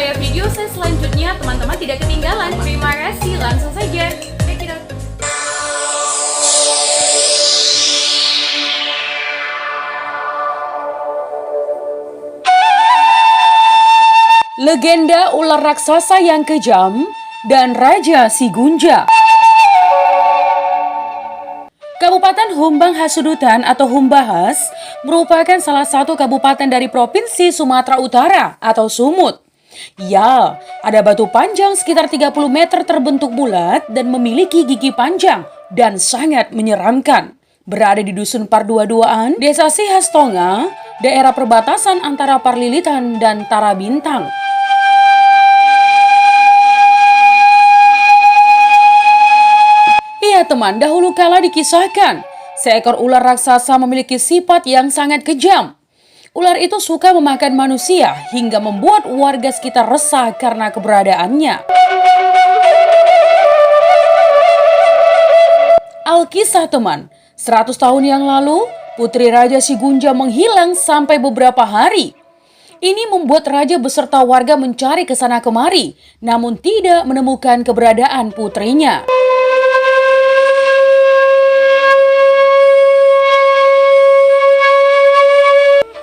supaya video saya selanjutnya teman-teman tidak ketinggalan. Terima kasih, langsung saja. Check it out. Legenda ular raksasa yang kejam dan Raja Sigunja. Kabupaten Humbang Hasudutan atau Humbahas merupakan salah satu kabupaten dari Provinsi Sumatera Utara atau Sumut. Ya, ada batu panjang sekitar 30 meter terbentuk bulat dan memiliki gigi panjang dan sangat menyeramkan. Berada di Dusun Pardua-duaan, Desa Sihastonga, daerah perbatasan antara Parlilitan dan Tarabintang. Iya teman, dahulu kala dikisahkan, seekor ular raksasa memiliki sifat yang sangat kejam. Ular itu suka memakan manusia hingga membuat warga sekitar resah karena keberadaannya. Alkisah teman, 100 tahun yang lalu, Putri Raja Sigunja menghilang sampai beberapa hari. Ini membuat raja beserta warga mencari ke sana kemari, namun tidak menemukan keberadaan putrinya.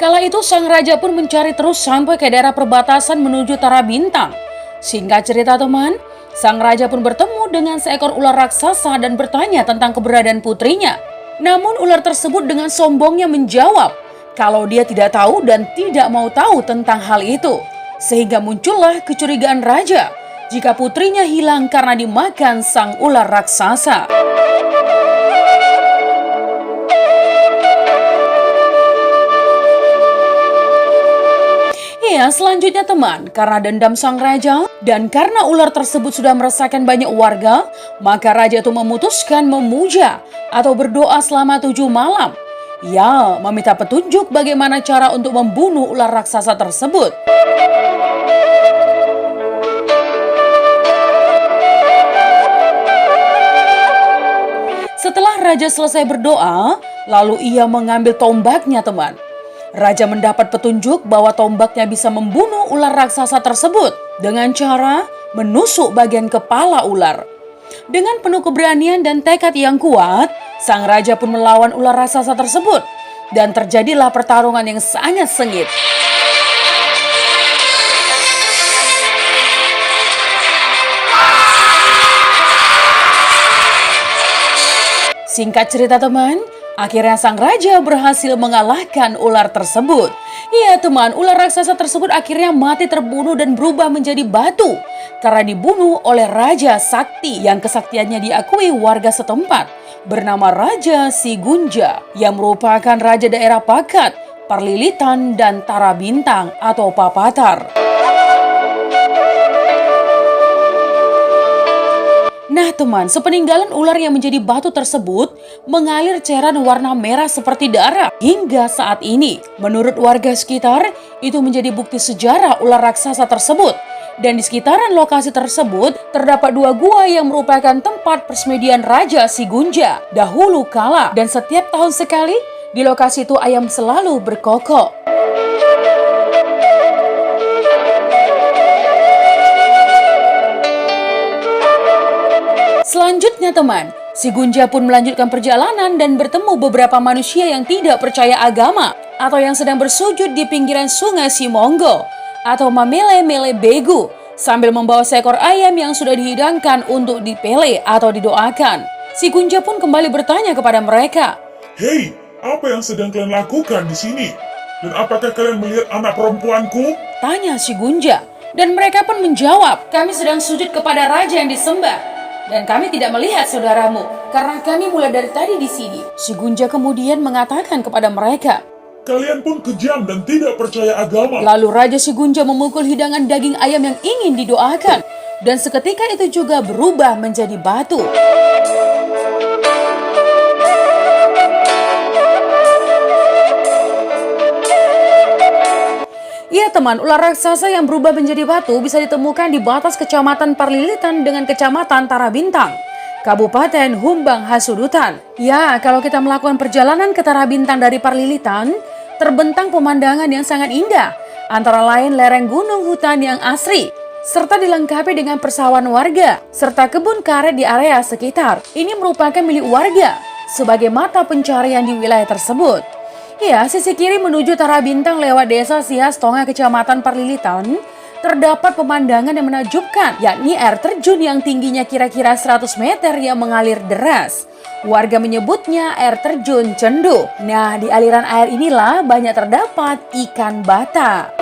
Kala itu sang raja pun mencari terus sampai ke daerah perbatasan menuju Tarabintang. Singkat cerita teman, sang raja pun bertemu dengan seekor ular raksasa dan bertanya tentang keberadaan putrinya. Namun ular tersebut dengan sombongnya menjawab kalau dia tidak tahu dan tidak mau tahu tentang hal itu. Sehingga muncullah kecurigaan raja jika putrinya hilang karena dimakan sang ular raksasa. Ya, selanjutnya teman, karena dendam sang raja dan karena ular tersebut sudah meresahkan banyak warga, maka raja itu memutuskan memuja atau berdoa selama 7 malam. Ya, meminta petunjuk bagaimana cara untuk membunuh ular raksasa tersebut. Setelah raja selesai berdoa, lalu ia mengambil tombaknya teman. Raja mendapat petunjuk bahwa tombaknya bisa membunuh ular raksasa tersebut dengan cara menusuk bagian kepala ular. Dengan penuh keberanian dan tekad yang kuat, sang raja pun melawan ular raksasa tersebut dan terjadilah pertarungan yang sangat sengit. Singkat cerita teman, akhirnya sang raja berhasil mengalahkan ular tersebut. Iya teman, ular raksasa tersebut akhirnya mati terbunuh dan berubah menjadi batu karena dibunuh oleh Raja Sakti yang kesaktiannya diakui warga setempat bernama Raja Sigunja yang merupakan raja daerah Pakat, Parlilitan dan Tarabintang atau Papatar. Nah teman, sepeninggalan ular yang menjadi batu tersebut mengalir cairan warna merah seperti darah hingga saat ini. Menurut warga sekitar, itu menjadi bukti sejarah ular raksasa tersebut. Dan di sekitaran lokasi tersebut terdapat 2 gua yang merupakan tempat persembunyian Raja Sigunja dahulu kala. Dan setiap tahun sekali di lokasi itu ayam selalu berkokok. Selanjutnya teman, Sigunja pun melanjutkan perjalanan dan bertemu beberapa manusia yang tidak percaya agama atau yang sedang bersujud di pinggiran sungai Simonggo atau Mamele Mele Begu sambil membawa seekor ayam yang sudah dihidangkan untuk dipele atau didoakan. Sigunja pun kembali bertanya kepada mereka, "Hei, apa yang sedang kalian lakukan di sini? Dan apakah kalian melihat anak perempuanku?" tanya Sigunja. Dan mereka pun menjawab, "Kami sedang sujud kepada raja yang disembah. Dan kami tidak melihat saudaramu, karena kami mulai dari tadi di sini." Sigunja kemudian mengatakan kepada mereka, "Kalian pun kejam dan tidak percaya agama." Lalu Raja Sigunja memukul hidangan daging ayam yang ingin didoakan. Dan seketika itu juga berubah menjadi batu. Ya teman, ular raksasa yang berubah menjadi batu bisa ditemukan di batas kecamatan Parlilitan dengan kecamatan Tarabintang, Kabupaten Humbang Hasudutan. Ya, kalau kita melakukan perjalanan ke Tarabintang dari Parlilitan, terbentang pemandangan yang sangat indah. antara lain lereng gunung hutan yang asri, serta dilengkapi dengan persawahan warga, serta kebun karet di area sekitar. Ini merupakan milik warga sebagai mata pencarian di wilayah tersebut. Ya, sisi kiri menuju Tara Bintang lewat desa Sias Tonga, Kecamatan Perlilitan, terdapat pemandangan yang menakjubkan, yakni air terjun yang tingginya kira-kira 100 meter yang mengalir deras. Warga menyebutnya air terjun Cendu. Nah, di aliran air inilah banyak terdapat ikan bata.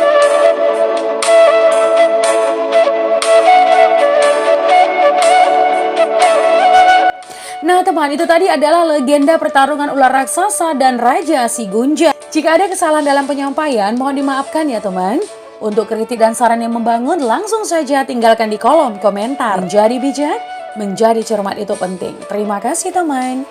Nah teman, itu tadi adalah legenda pertarungan ular raksasa dan Raja Sigunja. Jika ada kesalahan dalam penyampaian, mohon dimaafkan ya teman. Untuk kritik dan saran yang membangun, langsung saja tinggalkan di kolom komentar. Menjadi bijak, menjadi cermat itu penting. Terima kasih teman.